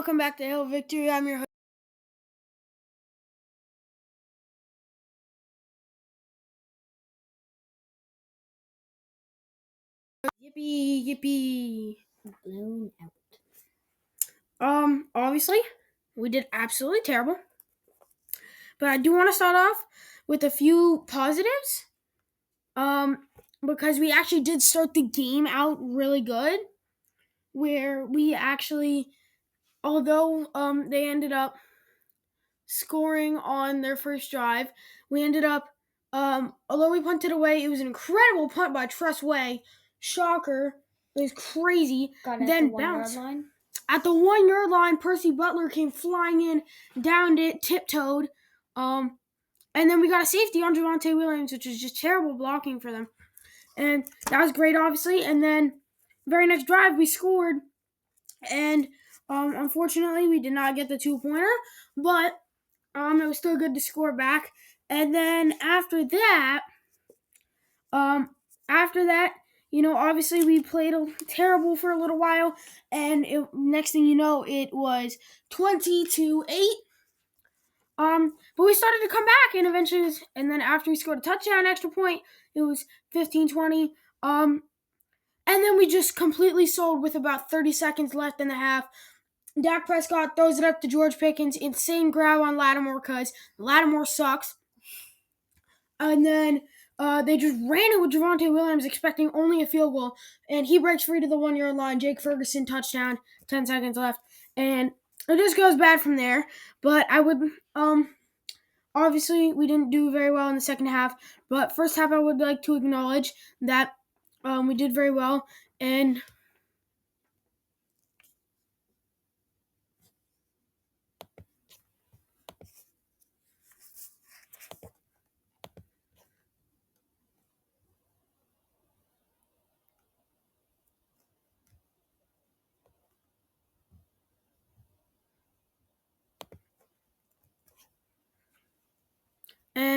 welcome back to Hill Victory. I'm your host. Yippee, yippee. Blown out. Obviously, we did absolutely terrible. But I do want to start off with a few positives. Because we actually did start the game out really good. Where we actually, although they ended up scoring on their first drive, we ended up, although we punted away, it was an incredible punt by Tress Way. Shocker. It was crazy. Got at Then the 1 bounced. yard line. At the 1 yard line, Percy Butler came flying in, downed it, tiptoed. And then we got a safety on Javonte Williams, which was just terrible blocking for them. And that was great, obviously. And then very next drive, we scored. And unfortunately, we did not get the 2-pointer. But it was still good to score back. And then after that, obviously we played terrible for a little while, and next thing you know, it was 20-8. But we started to come back, and eventually, and then after we scored a touchdown, extra point, it was 15-20. And then we just completely sold with about 30 seconds left in the half. Dak Prescott throws it up to George Pickens. Insane grab on Lattimore because Lattimore sucks. And then they just ran it with Javonte Williams, expecting only a field goal. And he breaks free to the 1 yard line. Jake Ferguson touchdown, 10 seconds left. And it just goes bad from there. But I would, obviously, we didn't do very well in the second half. But first half, I would like to acknowledge that we did very well. And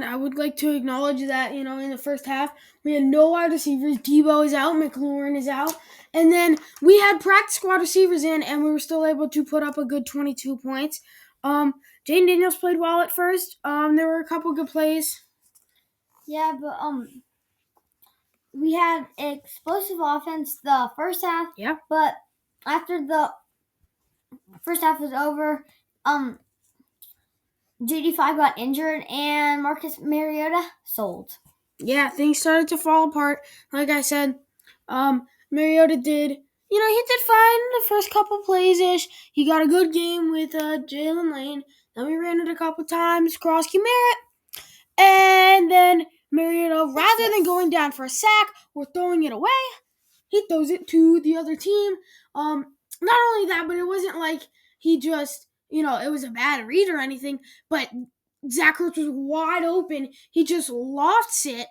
I would like to acknowledge that, in the first half, we had no wide receivers. Debo is out. McLaurin is out. And then we had practice squad receivers in, and we were still able to put up a good 22 points. Jaden Daniels played well at first. There were a couple good plays. Yeah, but we had explosive offense the first half. Yeah. But after the first half was over, JD5 got injured, and Marcus Mariota sold. Yeah, things started to fall apart. Like I said, Mariota did, he did fine the first couple plays-ish. He got a good game with Jalen Lane. Then we ran it a couple times, Krosky Merritt. And then Mariota, rather than going down for a sack or throwing it away, he throws it to the other team. Not only that, but it wasn't like he just, it was a bad read or anything, but Zach Ertz was wide open. He just lofts it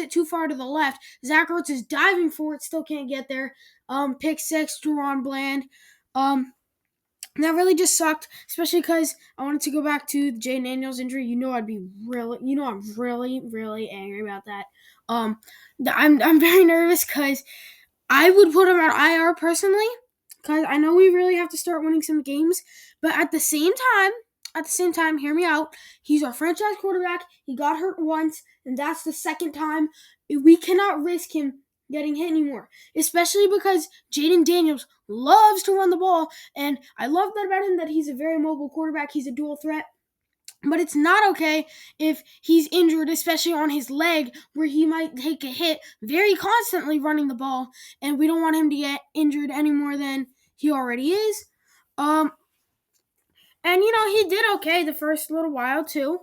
too far to the left. Zach Ertz is diving for it, still can't get there. Pick six, Deron Bland. That really just sucked, especially because I wanted to go back to the Jaden Daniels injury. I'm really, really angry about that. I'm very nervous because I would put him at IR personally, because I know we really have to start winning some games. But at the same time, hear me out. He's our franchise quarterback. He got hurt once, and that's the second time. We cannot risk him getting hit anymore, especially because Jaden Daniels loves to run the ball, and I love that about him, that he's a very mobile quarterback. He's a dual threat. But it's not okay if he's injured, especially on his leg, where he might take a hit very constantly running the ball, and we don't want him to get injured any more than he already is. And, he did okay the first little while, too.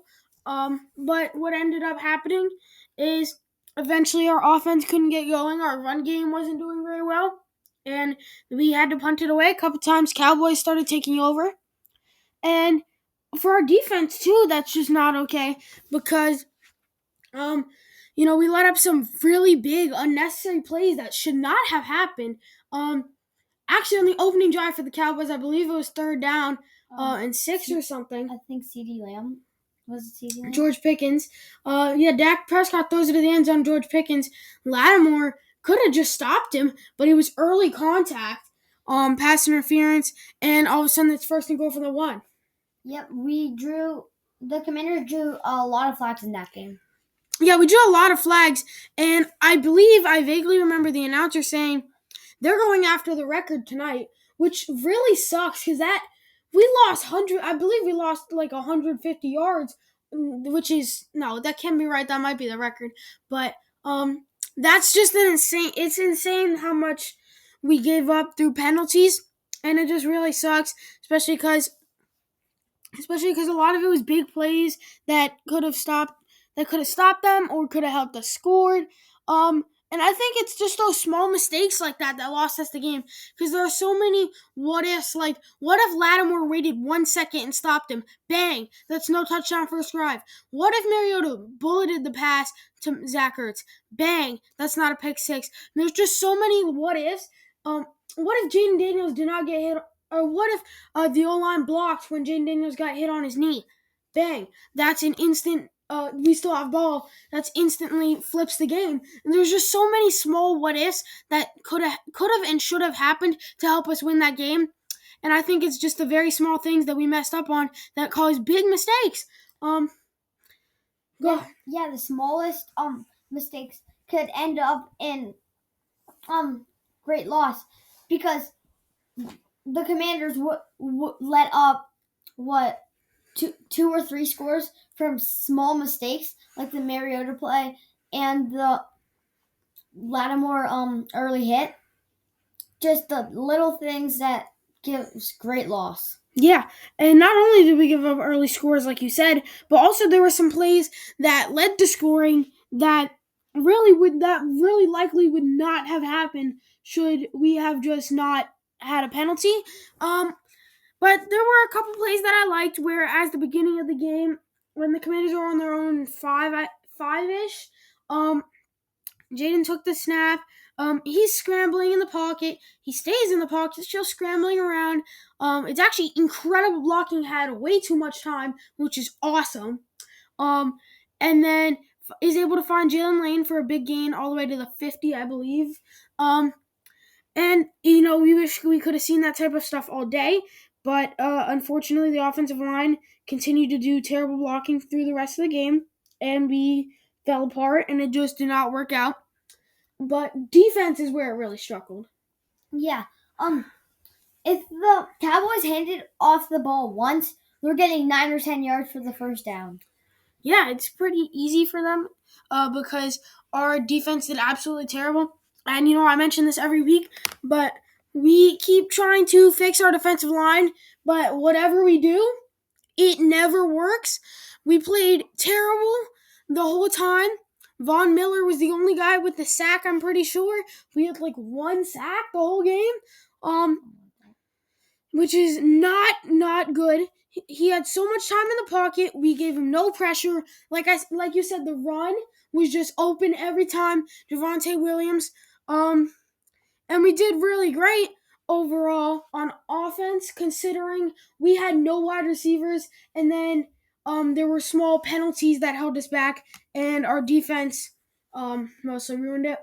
But what ended up happening is eventually our offense couldn't get going. Our run game wasn't doing very well, and we had to punt it away a couple times. Cowboys started taking over. And for our defense, too, that's just not okay because, we let up some really big, unnecessary plays that should not have happened. Actually, on the opening drive for the Cowboys, I believe it was third down and 6 or something. I think CeeDee Lamb. Was it CeeDee Lamb? George Pickens. Dak Prescott throws it to the end zone. George Pickens. Lattimore could have just stopped him, but it was early contact. pass interference, and all of a sudden it's first and goal for the one. Yep, the Commanders drew a lot of flags in that game. Yeah, we drew a lot of flags, and I vaguely remember the announcer saying they're going after the record tonight, which really sucks because we lost 100. I believe we lost like 150 yards, which is no, that can't be right. That might be the record, but that's just an insane. It's insane how much we gave up through penalties, and it just really sucks, especially because a lot of it was big plays that could have stopped them or could have helped us score. And I think it's just those small mistakes like that lost us the game because there are so many what ifs. Like, what if Lattimore waited 1 second and stopped him? Bang! That's no touchdown first drive. What if Mariota bulleted the pass to Zach Ertz? Bang! That's not a pick six. And there's just so many what ifs. What if Jaden Daniels did not get hit? Or what if the O-line blocked when Jaden Daniels got hit on his knee? Bang! That's an instant. We still have ball. That's instantly flips the game. And there's just so many small what ifs that could have and should have happened to help us win that game. And I think it's just the very small things that we messed up on that cause big mistakes. Go. Yeah, the smallest mistakes could end up in great loss because the Commanders let up two or three scores from small mistakes like the Mariota play and the Lattimore early hit. Just the little things that gives great loss. Yeah, and not only did we give up early scores, like you said, but also there were some plays that led to scoring that really likely would not have happened should we have just not had a penalty. But there were a couple plays that I liked where, as the beginning of the game, when the Commanders were on their own five-ish, Jaden took the snap. He's scrambling in the pocket. He stays in the pocket, still scrambling around. It's actually incredible blocking. Had way too much time, which is awesome. And then is able to find Jalen Lane for a big gain all the way to the 50, I believe. And we wish we could have seen that type of stuff all day, but unfortunately, the offensive line continued to do terrible blocking through the rest of the game, and we fell apart, and it just did not work out. But defense is where it really struggled. Yeah. If the Cowboys handed off the ball once, they're getting 9 or 10 yards for the first down. Yeah, it's pretty easy for them because our defense did absolutely terrible. And, I mention this every week, but we keep trying to fix our defensive line, but whatever we do, it never works. We played terrible the whole time. Von Miller was the only guy with the sack, I'm pretty sure. We had like one sack the whole game, which is not good. He had so much time in the pocket. We gave him no pressure. Like you said, the run was just open every time. Javonte Williams, and we did really great overall on offense, considering we had no wide receivers, and then there were small penalties that held us back, and our defense mostly ruined it.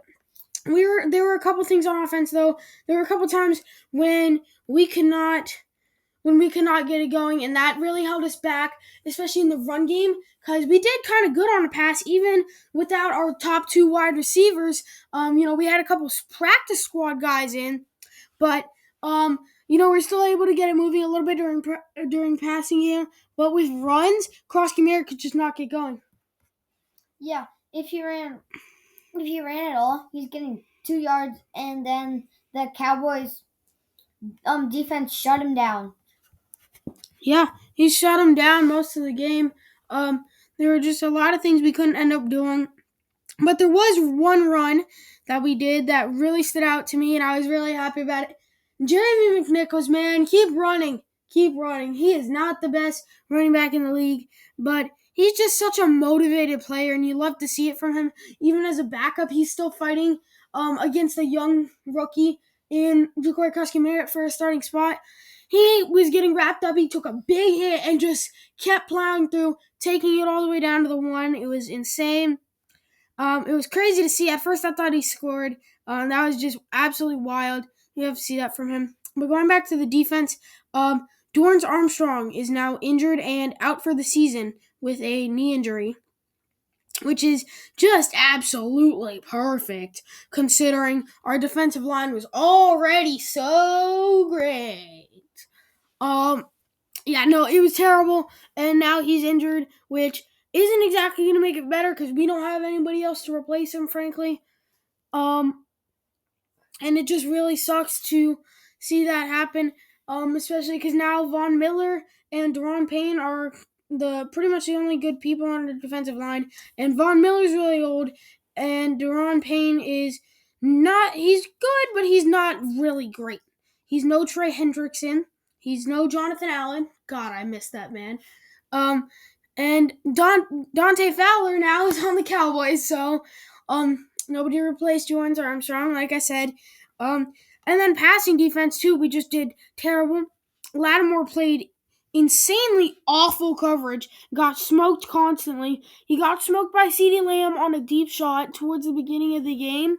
There were a couple things on offense though. There were a couple times when we could not get it going, and that really held us back, especially in the run game, because we did kind of good on the pass, even without our top two wide receivers. We had a couple practice squad guys in, but we're still able to get it moving a little bit during passing game. But with runs, Cross Kamara could just not get going. Yeah, if he ran at all, he's getting 2 yards, and then the Cowboys defense shut him down. Yeah, he shut him down most of the game. There were just a lot of things we couldn't end up doing. But there was one run that we did that really stood out to me, and I was really happy about it. Jeremy McNichols, man, keep running. Keep running. He is not the best running back in the league, but he's just such a motivated player, and you love to see it from him. Even as a backup, he's still fighting against a young rookie in Jacory Kuski for a starting spot. He was getting wrapped up. He took a big hit and just kept plowing through, taking it all the way down to the one. It was insane. It was crazy to see. At first, I thought he scored. That was just absolutely wild. You have to see that from him. But going back to the defense, Dorrance Armstrong is now injured and out for the season with a knee injury, which is just absolutely perfect considering our defensive line was already so great. Um, yeah, no, it was terrible, and now he's injured, which isn't exactly going to make it better because we don't have anybody else to replace him, frankly. Um, and it just really sucks to see that happen, especially because now Von Miller and Deron Payne are pretty much the only good people on the defensive line, and Von Miller's really old, and Deron Payne is not. He's good, but he's not really great. He's no Trey Hendrickson. He's no Jonathan Allen. God, I miss that man. Um, and Dante Fowler now is on the Cowboys, so nobody replaced Dorrance Armstrong, like I said. And then passing defense too, we just did terrible. Lattimore played insanely awful coverage, got smoked constantly. He got smoked by CeeDee Lamb on a deep shot towards the beginning of the game.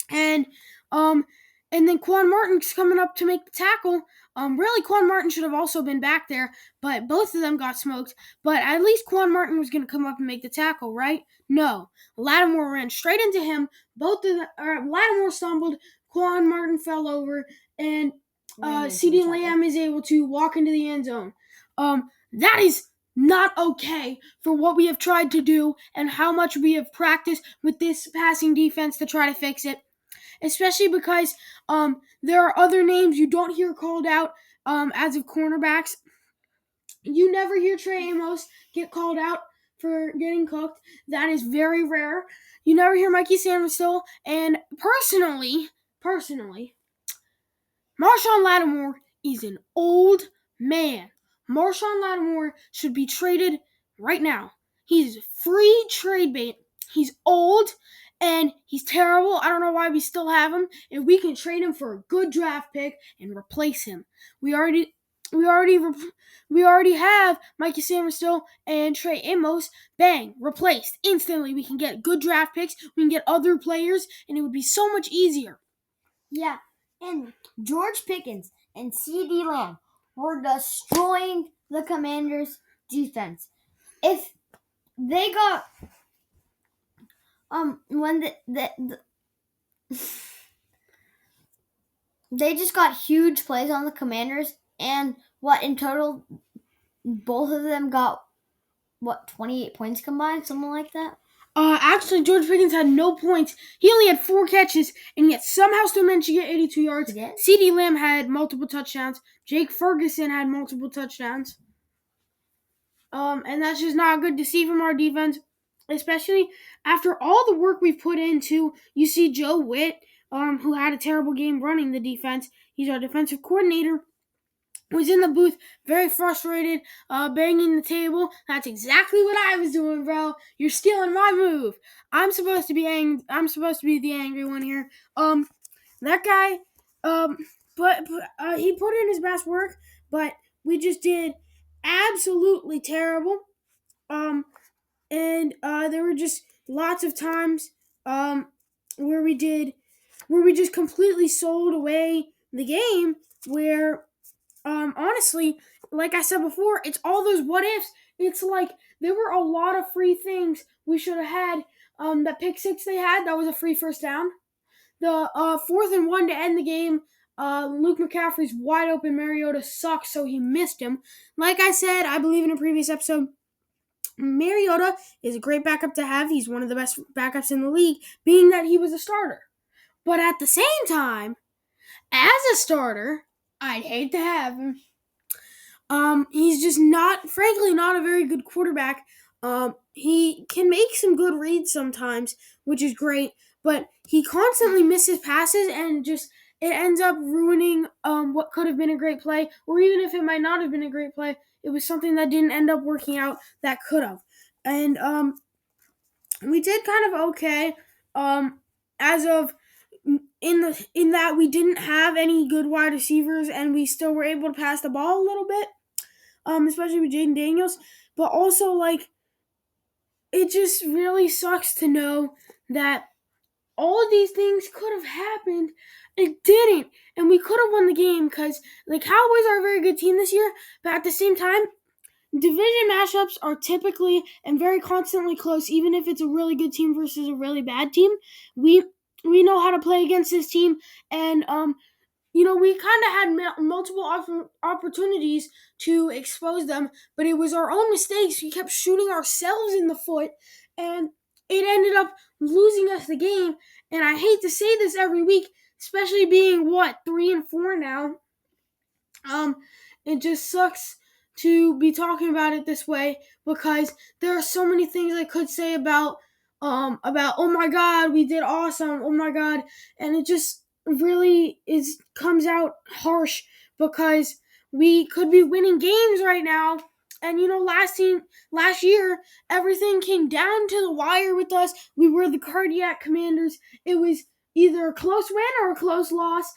And um and then Quan Martin's coming up to make the tackle. Really, Quan Martin should have also been back there, but both of them got smoked. But at least Quan Martin was going to come up and make the tackle, right? No, Lattimore ran straight into him. Lattimore stumbled, Quan Martin fell over, and CeeDee Lamb is able to walk into the end zone. That is not okay for what we have tried to do and how much we have practiced with this passing defense to try to fix it. Especially because there are other names you don't hear called out as of cornerbacks. You never hear Trey Amos get called out for getting cooked. That is very rare. You never hear Mikey Samuel, and personally, Marshawn Lattimore is an old man. Marshawn Lattimore should be traded right now. He's free trade bait. He's old and he's terrible. I don't know why we still have him. And we can trade him for a good draft pick and replace him. We already have Mikey Samuel and Trey Amos. Bang, replaced instantly. We can get good draft picks. We can get other players, and it would be so much easier. Yeah, and George Pickens and CeeDee Lamb were destroying the Commanders' defense. If they got when they just got huge plays on the Commanders, and what in total, both of them got 28 points combined, something like that. Actually, George Pickens had no points. He only had 4 catches, and yet somehow still managed to get 82 yards. CeeDee Lamb had multiple touchdowns. Jake Ferguson had multiple touchdowns. And that's just not good to see from our defense, especially after all the work we've put into. You see Joe Witt, who had a terrible game running the defense. He's our defensive coordinator. Was in the booth, very frustrated, banging the table. That's exactly what I was doing, bro. You're stealing my move. I'm supposed to be the angry one here. That guy, but he put in his best work, but we just did absolutely terrible. And there were just lots of times, where we just completely sold away the game. Where honestly, like I said before, it's all those what ifs. It's like there were a lot of free things we should have had. That pick six they had, that was a free first down. The 4th and 1 to end the game, Luke McCaffrey's wide open. Mariota sucks, so he missed him. Like I said, I believe in a previous episode, Mariota is a great backup to have. He's one of the best backups in the league, being that he was a starter. But at the same time, as a starter, I'd hate to have him. He's just frankly, not a very good quarterback. He can make some good reads sometimes, which is great, but he constantly misses passes and just it ends up ruining what could have been a great play, or even if it might not have been a great play, it was something that didn't end up working out that could have. And we did kind of okay. As of in that we didn't have any good wide receivers, and we still were able to pass the ball a little bit, especially with Jaden Daniels. But also, like, it just really sucks to know that all of these things could have happened, It didn't, and we could have won the game because the Cowboys are a very good team this year. But at the same time, division matchups are typically and very constantly close, even if it's a really good team versus a really bad team. We we know how to play against this team, and we kind of had multiple opportunities to expose them, but it was our own mistakes. We kept shooting ourselves in the foot, and it ended up losing us the game. And I hate to say this every week, especially being 3-4 now. Um, it just sucks to be talking about it this way because there are so many things I could say about oh my god, we did awesome, oh my god, and it just really is comes out harsh because we could be winning games right now. And last year everything came down to the wire with us. We were the cardiac commanders. It was either a close win or a close loss.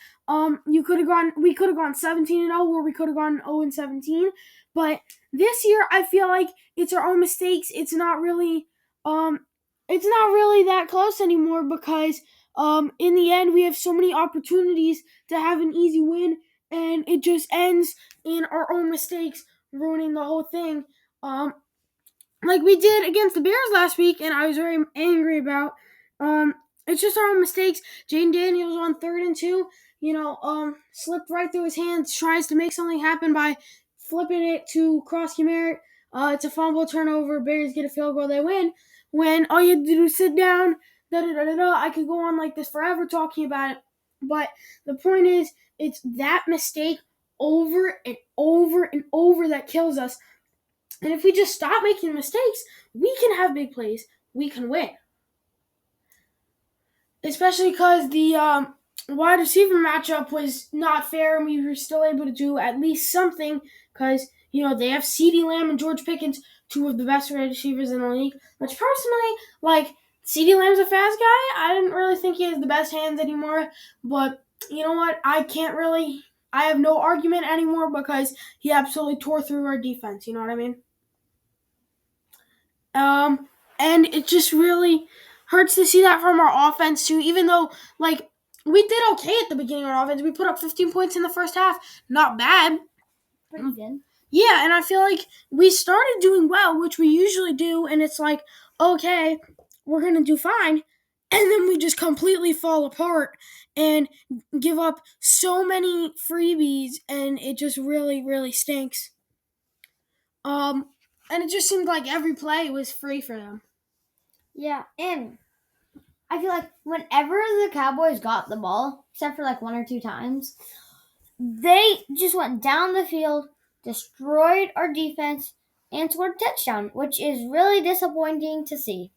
We could have gone 17-0, or we could have gone 0-17. But this year, I feel like it's our own mistakes. It's not really that close anymore because in the end, we have so many opportunities to have an easy win, and it just ends in our own mistakes ruining the whole thing. Like we did against the Bears last week, and I was very angry about. It's just our own mistakes. Jane Daniels on 3rd and 2, slipped right through his hands, tries to make something happen by flipping it to Krosky Merritt. It's a fumble turnover. Bears get a field goal, they win. When all you have to do is sit down, da da da da da. I could go on like this forever talking about it, but the point is, it's that mistake over and over and over that kills us. And if we just stop making mistakes, we can have big plays. We can win. Especially because the wide receiver matchup was not fair, and we were still able to do at least something because, they have CeeDee Lamb and George Pickens, two of the best wide receivers in the league. Which personally, like, CeeDee Lamb's a fast guy. I didn't really think he has the best hands anymore. But you know what? I have no argument anymore because he absolutely tore through our defense. You know what I mean? And it just really hurts to see that from our offense too. Even though, like, we did okay at the beginning of our offense, we put up 15 points in the first half. Not bad. Pretty good. Yeah, and I feel like we started doing well, which we usually do, and it's like, okay, we're gonna do fine, and then we just completely fall apart and give up so many freebies, and it just really, really stinks. Um, and it just seemed like every play was free for them. Yeah, and I feel like whenever the Cowboys got the ball, except for like one or two times, they just went down the field, destroyed our defense, and scored a touchdown, which is really disappointing to see.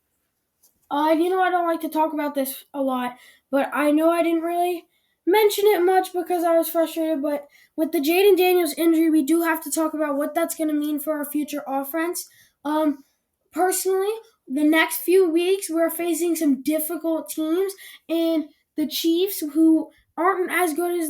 I don't like to talk about this a lot, but I know I didn't really mention it much because I was frustrated. But with the Jaden Daniels injury, we do have to talk about what that's going to mean for our future offense. Personally, the next few weeks we're facing some difficult teams, and the Chiefs, who aren't as good as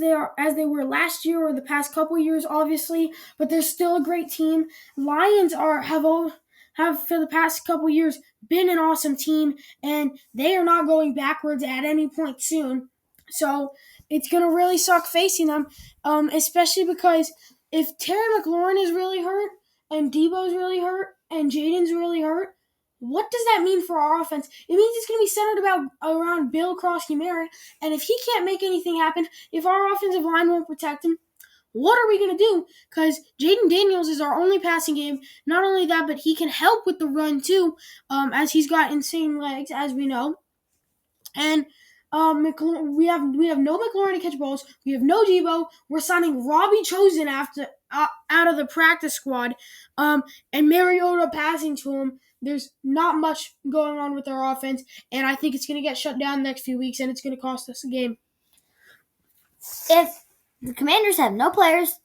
they were last year or the past couple years, obviously, but they're still a great team. Lions have for the past couple years been an awesome team, and they are not going backwards at any point soon. So it's gonna really suck facing them, especially because if Terry McLaurin is really hurt and Debo's really hurt and Jaden's really hurt, what does that mean for our offense? It means it's going to be centered around Bill Krosky Merritt, and if he can't make anything happen, if our offensive line won't protect him, what are we going to do? Because Jaden Daniels is our only passing game. Not only that, but he can help with the run too, as he's got insane legs, as we know. And we have no McLaurin to catch balls. We have no Debo. We're signing Robbie Chosen out of the practice squad, and Mariota passing to him. There's not much going on with our offense, and I think it's going to get shut down the next few weeks, and it's going to cost us a game. If the Commanders have no players,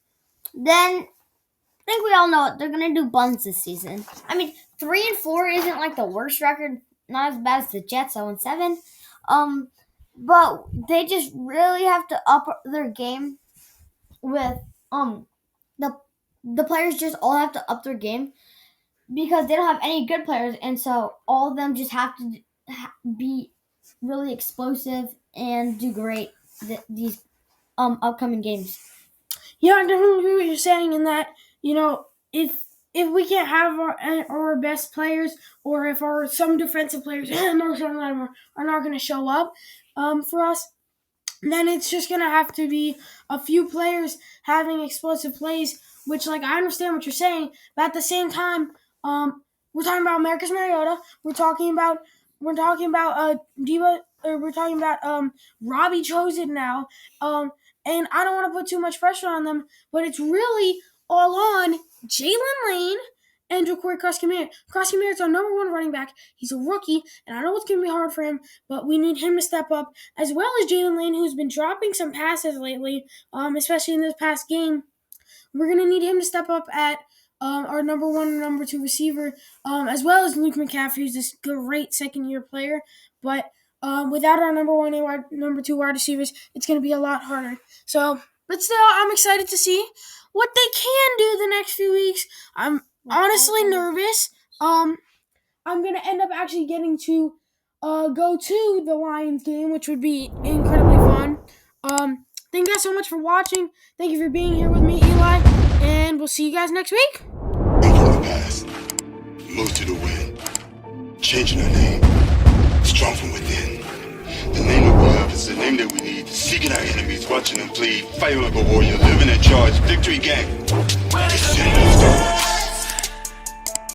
then I think we all know it. They're going to do buns this season. I mean, 3-4 isn't like the worst record. Not as bad as the Jets 0-7. But they just really have to up their game with the players just all have to up their game because they don't have any good players, and so all of them just have to be really explosive and do great. these upcoming games. Yeah, I definitely agree with what you're saying in that, if we can't have our best players, or if some defensive players most of them are not going to show up for us, then it's just going to have to be a few players having explosive plays, which, like, I understand what you're saying, but at the same time, we're talking about Marcus Mariota, we're talking about Diva, or we're talking about Robbie Chosen now, and I don't want to put too much pressure on them, but it's really all on Jalen Lane and Jacory Cross-Camere. Cross-Camere's our number one running back. He's a rookie, and I know it's going to be hard for him, but we need him to step up, as well as Jalen Lane, who's been dropping some passes lately, especially in this past game. We're going to need him to step up at our number one and number two receiver, as well as Luke McCaffrey, who's this great second-year player. But without our number one and number two wide receivers, it's going to be a lot harder. But still, I'm excited to see what they can do the next few weeks. I'm honestly nervous. I'm going to end up actually getting to go to the Lions game, which would be incredibly fun. Thank you guys so much for watching. Thank you for being here with me, Eli, and we'll see you guys next week. Anchor the past, move to the wind, changing our name, strong from within. The name that we have is the name that we need. Seeking our enemies, watching them bleed, fighting like a warrior, living in charge, victory gang. It's in those doors.